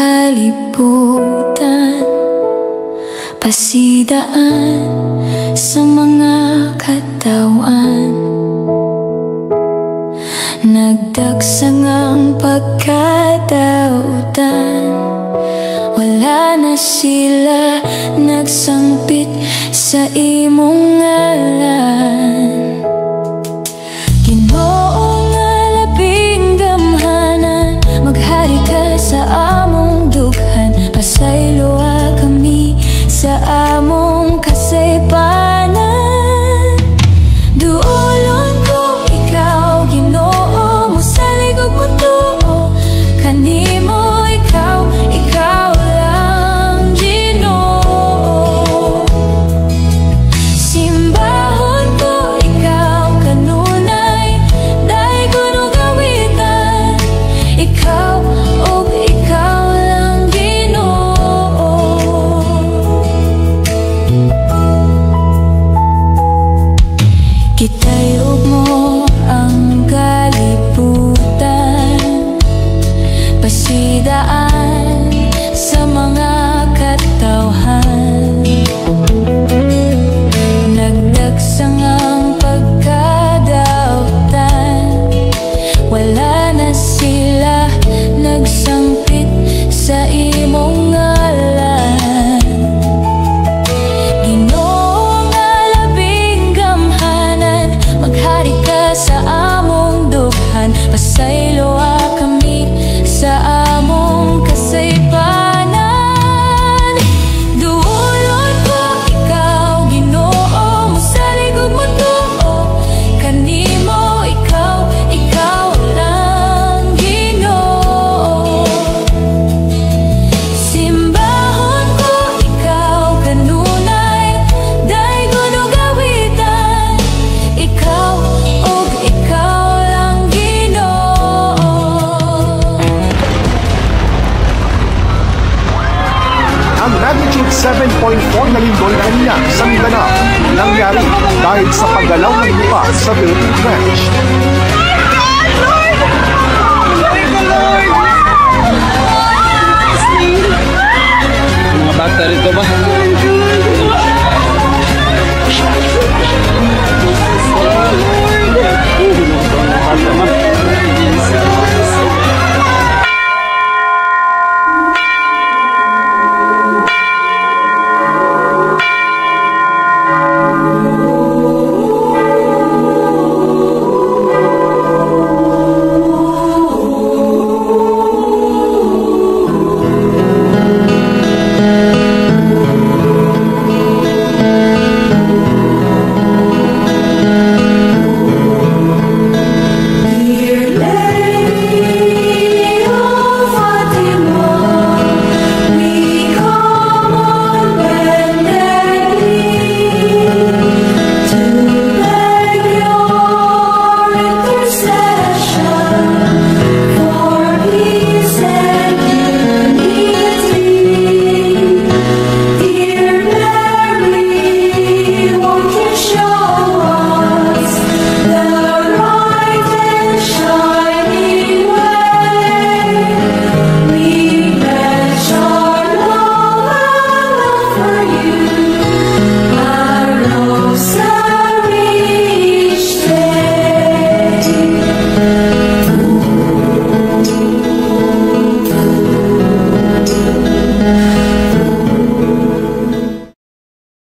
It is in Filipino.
kalibutan, pasidaan sa mga katawan. Nagdagsang ang pagkadautan, wala na sila nagsangpit sa imong ngalan. Ginoo nga labing gamhanan, maghari ka sa among dughan, pasaylo kami sa among kasaypanan. Duolon ko ikaw, Ginoo, musalig og mutuo kanimo, ikaw lang Ginoo. Simbahon ko ikaw kanunay, dahil kuno gawitan, ikaw og ikaw lang Ginoo. Kitayog mo ang kalibutan, pasidaan sa mga katawhan. Nagdagsang ang pagkadautan, wala na sila nagsangpit sa imong ngalan. Ginoo nga labing gamhanan, maghari ka sa among dughan, pasaylo kami sa among kasaypanan. Duolon ko ikaw, Ginoo, musalig og mutuo kanimo, ikaw lang Ginoo. Simbahon ko ikaw kanunay, dahil kuno gawitan, ikaw og ikaw lang Ginoo. Ang magnitude 7.4 na lindol kanina sa Mindanao nangyari dahil sa paggalaw ng lupa sa Philippine Trench.